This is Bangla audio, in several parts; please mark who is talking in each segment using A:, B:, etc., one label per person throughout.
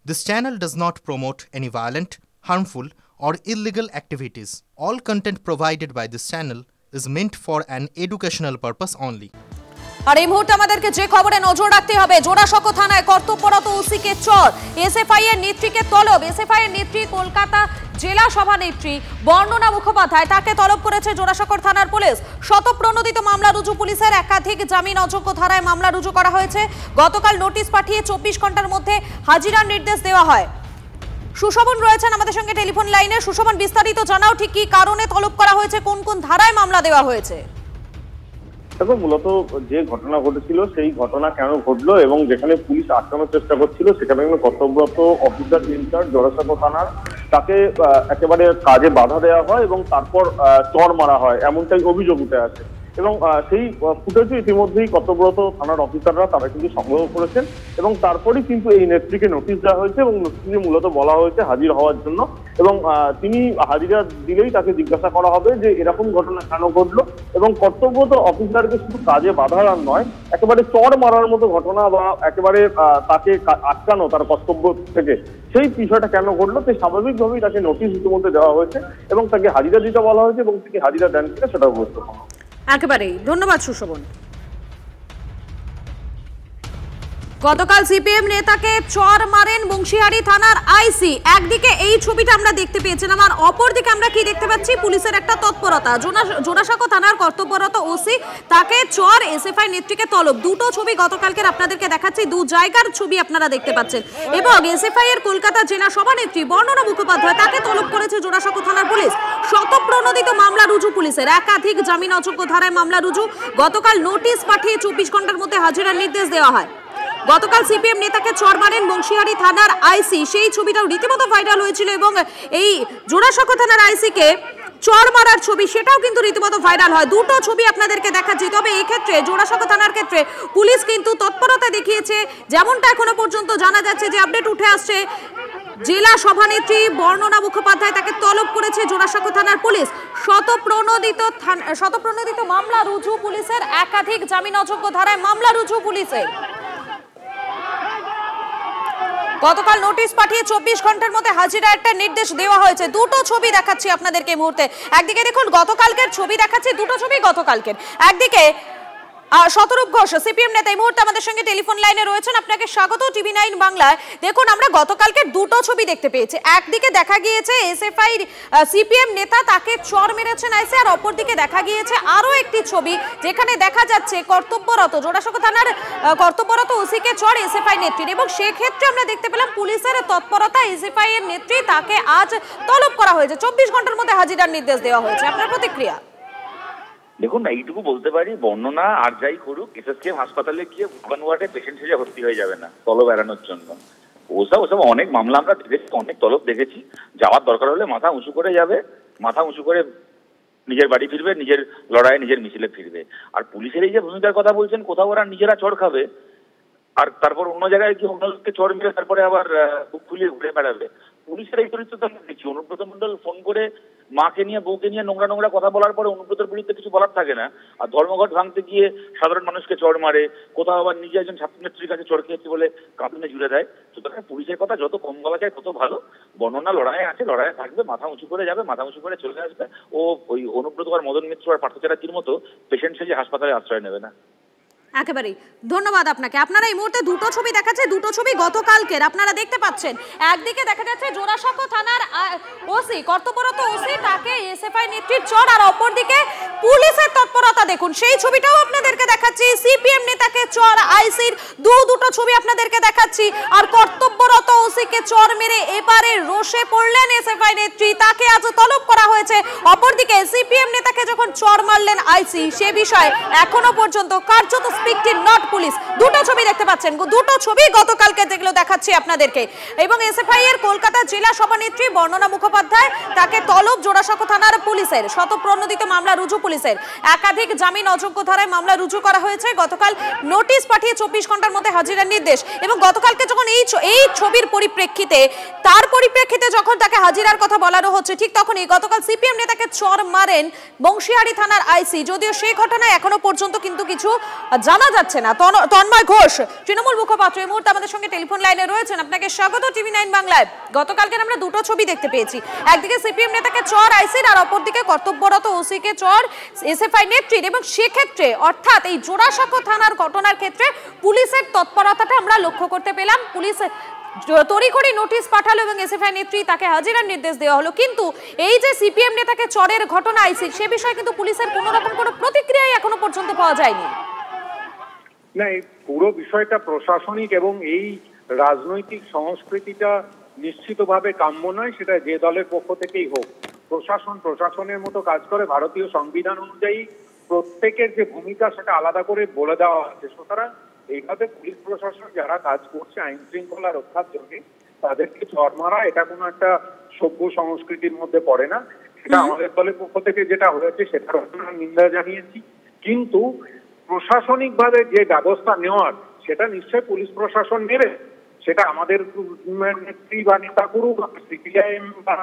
A: This channel does not promote any violent, harmful, or illegal activities. All content provided by this channel is meant for an educational purpose only.
B: আর এই মুহূর্তে আমাদেরকে যে খবরে নজর রাখতে হবে, জোড়াসাঁকো থানায় কর্তব্যরত ওসিকে চর, এসএফআই এর নেত্রীকে তলব। এসএফআই এর নেত্রী কলকাতা জেলা সভানেত্রী বর্ণনা মুখোপাধ্যায়, তাকে তলব করেছে জোড়াসাঁকো থানার পুলিশ। শতপ্রণোদিত মামলা রুজু পুলিশের, একাধিক জামিন অযোগ্য ধারায় মামলা রুজু করা হয়েছে। গতকাল নোটিশ পাঠিয়ে 24 ঘন্টার মধ্যে হাজিরার নির্দেশ দেওয়া হয়। সুশোভন রয়েছেন আমাদের সঙ্গে টেলিফোন লাইনে। সুশোভন, বিস্তারিত জানাও, ঠিক কি কারণে তলব করা হয়েছে, কোন কোন ধারায় মামলা দেওয়া হয়েছে?
C: দেখো, মূলত যে ঘটনা ঘটেছিল সেই ঘটনা কেন ঘটলো এবং যেখানে পুলিশ আটকানোর চেষ্টা করছিল সেখানে কর্তব্যরত অফিসার ইনচার্জ জোড়াসাঁকো থানার তাকে একেবারে কাজে বাধা দেওয়া হয় এবং তারপর চর মারা হয়, এমনটাই অভিযোগ উঠে আসে। এবং সেই ফুটেজও ইতিমধ্যেই কর্তব্যরত থানার অফিসাররা তারা কিন্তু সংগ্রহ করেছেন এবং তারপরেই কিন্তু এই নেত্রীকে নোটিশ দেওয়া হয়েছে এবং নোটিশে মূলত বলা হয়েছে হাজির হওয়ার জন্য। এবং তিনি হাজিরা দিলেই তাকে জিজ্ঞাসা করা হবে যে এরকম ঘটনা কেন ঘটলো এবং কর্তব্যরত অফিসারকে শুধু কাজে বাধা নয়, একেবারে চর মারার মতো ঘটনা বা একেবারে তাকে আটকানো তার কর্তব্য থেকে, সেই বিষয়টা কেন ঘটলো সে স্বাভাবিকভাবেই তাকে নোটিশ ইতিমধ্যে দেওয়া হয়েছে এবং তাকে হাজিরা দিতে বলা হয়েছে এবং তিনি হাজিরা দেন কিনা সেটাও গুরুত্বপূর্ণ।
B: একেবারেই ধন্যবাদ সুশোভন। গতকাল সিপিএম নেতাকে চর মারেন বংশীহারি থানার আইসি। একদিকে এই ছবিটা আমরা দেখতে পেয়েছিলাম, আর অপরদিকে আমরা কি দেখতে পাচ্ছি, পুলিশের একটা তৎপরতা। জোড়াসাঁকো থানার কর্তব্যরত ওসি তাকে চর, এসএফআই নেত্রীকে তলব। দুটো ছবি গতকালকের আপনাদেরকে দেখাচ্ছি, দু জায়গার ছবি আপনারা দেখতে পাচ্ছেন। এবং এসএফআই এর কলকাতা জেলা সভানেত্রী বর্ণনা মুখোপাধ্যায়, তাকে তলব করেছে জোড়াসাঁকো থানার পুলিশ। শতপ্রণোদিত মামলা রুজু পুলিশের, একাধিক জামিন অযোগ্য ধারায় মামলা রুজু। গতকাল নোটিশ পাঠিয়ে 24 ঘন্টার মধ্যে হাজিরার নির্দেশ দেওয়া হয়। গতকাল সিপিএম নেতাকে চর মারেন বংশীহারি থানার আইসি, সেই ছবিটাও রীতিমতো ভাইরাল হয়েছিল এবং এই জোড়াসাঁকো থানার আইসিকে চর মারার ছবি, সেটাও কিন্তু রীতিমতো ভাইরাল হয়। দুটো ছবি আপনাদেরকে দেখাচ্ছি। তবে এই ক্ষেত্রে জোড়াসাঁকো থানার ক্ষেত্রে পুলিশ কিন্তু তৎপরতা দেখিয়েছে, যেমনটা এখনো পর্যন্ত জানা যাচ্ছে, যে আপডেট উঠে আসছে, জেলা সভানেত্রী বর্ণনা মুখোপাধ্যায় তাকে তলব করেছে জোড়াসাঁকো থানার পুলিশ। শতপ্রণোদিত মামলা রুজু পুলিশের, একাধিক জামিন অযোগ্য ধারায় মামলা রুজু পুলিশের। গতকাল নোটিশ পাঠিয়ে 24 ঘন্টার মধ্যে হাজিরা একটা নির্দেশ দেওয়া হয়েছে। দুটো ছবি দেখাচ্ছি আপনাদেরকে এই মুহূর্তে। একদিকে দেখুন গতকালকের ছবি দেখাচ্ছি, দুটো ছবি গতকালকের। একদিকে শতরূপ ঘোষ সিপিএম নেতা এই মুহূর্তে আমাদের সঙ্গে টেলিফোন লাইনে রয়েছেন, আপনাকে স্বাগত টিভি9 বাংলায়। দেখুন, আমরা গতকালকে দুটো ছবি দেখতে পেয়েছি। একদিকে দেখা গিয়েছে এসএফআই সিপিএম নেতা তাকে চর মেরেছেন আইসি, আর অপরদিকে দেখা গিয়েছে আরো একটি ছবি যেখানে দেখা যাচ্ছে কর্তব্যরত জোড়াসাঁকো থানার কর্তব্যরত ওসিকে চর এসএফআই নেত্রীর। এবং সেক্ষেত্রে আমরা দেখতে পেলাম পুলিশের তৎপরতা, এসএফআই এর নেত্রী তাকে আজ তলব করা হয়েছে, 24 ঘন্টার মধ্যে হাজিরার নির্দেশ দেওয়া হয়েছে। আপনার প্রতিক্রিয়া?
D: দেখুন, এইটুকু বলতে পারি, বর্ণনা আর যাই করুক, এসএসকেএম হাসপাতালে গিয়ে ওয়ার্ডে পেশেন্ট সেজে ভর্তি হয়ে যাবে না তলব এড়ানোর জন্য। ওসব অনেক মামলা আমরা দেখেছি, অনেক তলব দেখেছি। যাওয়ার দরকার হলে মাথা উঁচু করে যাবে, মাথা উঁচু করে নিজের বাড়ি ফিরবে, নিজের লড়াই নিজের মিছিলে ফিরবে। আর পুলিশের এই যে ভূমিকার কথা বলছেন, কোথাও ওরা নিজেরা চড় খাবে আর তারপর অন্য জায়গায় কি অন্য লোককে চড় মেরে তারপরে আবার বুক ফুলিয়ে ঘুরে বেড়াবে। পুলিশের এই চরিত্র আমরা দেখছি। অনুব্রত মন্ডল ফোন করে মাকে নিয়ে বউকে নিয়ে নোংরা কথা বলার পরে অনুব্রতের বিরুদ্ধে কিছু বলার থাকে না, আর ধর্মঘট ভাঙতে গিয়ে সাধারণ মানুষকে চড় মারে, কোথাও আবার নিজে একজন ছাত্রনেত্রীর কাছে চড় খেয়েছে বলে কাঁদনে জুড়ে দেয়। সুতরাং পুলিশের কথা যত কম বলা যায় তত ভালো। বর্ণনা লড়াই আছে, লড়াইয়ে থাকবে, মাথা উঁচু করে যাবে, মাথা উঁচু করে চলে আসবে। ও ওই অনুব্রত আর মদন মিত্র আর পার্থ চ্যাটার্জির মতো পেশেন্ট সেজে হাসপাতালে আশ্রয় নেবে না।
B: একেবারেই ধন্যবাদ আপনাকে। আপনারা এই মুহূর্তে দুটো ছবি দেখাচ্ছে, দুটো ছবি গতকালকের আপনারা দেখতে পাচ্ছেন। একদিকে দেখা যাচ্ছে জোড়াসাঁকো থানার ওসি, কর্তব্যরত ওসি, তাকে এসএফআই নেত্রীর চর, আর অপরদিকে পুলিশের তৎপরতা দেখুন, সেই ছবিটাও আপনাদেরকে দেখাচ্ছি। সিপিএম নেতাকে চর আইসির দুটো ছবি আপনাদেরকে দেখাচ্ছি। আর কর্তব্যরত ওসিকে চর মেরে এবারে রোষে পড়লেন এসএফআই নেত্রী, তাকে আজ তলব করা হয়েছে। অপরদিকে সিপিএম নেতাকে যখন চর মারলেন আইসি, সে বিষয়ে এখনো পর্যন্ত কার্যত স্পিকটি নট পুলিশ। দুটো ছবি দেখতে পাচ্ছেন, দুটো ছবি গতকালকে যেগুলো দেখাচ্ছি আপনাদেরকে। এবং এসএফআই এর কলকাতা জেলা সভানেত্রী বর্ণনা মুখোপাধ্যায়, তাকে তলব জোড়াসাঁকো থানার পুলিশের। শতপ্রণোদিত মামলা রুজু পুলিশের, একাধিক জামিন অযোগ্য ধারায় মামলা রুজু করা হয়েছে। গতকাল নোটিশ পাঠিয়ে 24 ঘন্টার মধ্যে হাজিরার নির্দেশ। এবং গতকালকে যখন এই ছবির পরিপ্রেক্ষিতে পরিপ্রেক্ষিতে যখন তাকে হাজিরার কথা বলানো হচ্ছে, ঠিক তখনই গতকাল সিপিএম নেতাকে চড় মারেন বংশীহারি থানার আইসি। যদিও সেই ঘটনায় এখনো পর্যন্ত কিন্তু কিছু জানা যাচ্ছে না। তন্ময় ঘোষ, তৃণমূল মুখপাত্র, এই মুহূর্তে আমাদের সঙ্গে টেলিফোন লাইনে রয়েছেন। আপনাকে স্বাগত TV9 বাংলায়। গতকালকে আমরা দুটো ছবি দেখতে পেয়েছি, একদিকে সিপিএম নেতাকে চড় আইসির, আর অপরদিকে কর্তব্যরত ওসিকে চড় এসএফআই নেত্রীর। এবং সেক্ষেত্রে অর্থাৎ এই জোড়াসাঁকো থানার ঘটনার ক্ষেত্রে পুলিশের তৎপরতাটা আমরা লক্ষ্য করতে পেলাম। পুলিশ তড়িঘড়ি নোটিশ পাঠালো এবং এসএফআই নেত্রী তাকে হাজিরার নির্দেশ দেওয়া হলো। কিন্তু এই যে সিপিএম নেতাকে চড়ের ঘটনা আইসির, সে বিষয়ে কিন্তু পুলিশের কোনো রকম কোনো প্রতিক্রিয়াই এখনো পর্যন্ত পাওয়া যায়নি।
E: না, এই পুরো বিষয়টা প্রশাসনিক এবং এই রাজনৈতিক সংস্কৃতিটা নিশ্চিতভাবে কাম্য নয়, সেটা যে দলের পক্ষ থেকেই হোক। প্রশাসনের মতো কাজ করে। ভারতীয় সংবিধান অনুযায়ী প্রত্যেকের যে ভূমিকা সেটা আলাদা করে বলে দেওয়া হচ্ছে। সুতরাং এইভাবে পুলিশ প্রশাসন যারা কাজ করছে আইন শৃঙ্খলা রক্ষার জন্য, তাদেরকে চড় মারা এটা কোনো একটা সভ্য সংস্কৃতির মধ্যে পড়ে না। সেটা আমাদের দলের পক্ষ থেকে যেটা হয়েছে সেটার আমরা নিন্দা জানিয়েছি। কিন্তু প্রশাসনিকভাবে যে ব্যবস্থা নেওয়ার সেটা নিশ্চয়ই পুলিশ প্রশাসন নেবে। সেটা আমাদের নেত্রী বা নেতা করুক, সিপিআইএম বা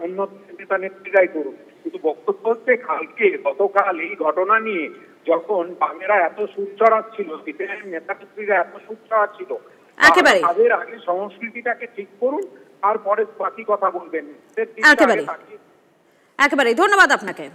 E: অন্য নেতা নেত্রীরাই করুক। কিন্তু বক্তব্য হচ্ছে গতকাল এই ঘটনা নিয়ে যখন বামেরা এত সুর চড়াচ্ছিল, সিপিআইএম নেতা নেত্রীরা এত সুর চড়াচ্ছিল, তাদের আগে সংস্কৃতিটাকে ঠিক করুন, তারপরে বাকি কথা বলবেন।
B: একেবারে ধন্যবাদ আপনাকে।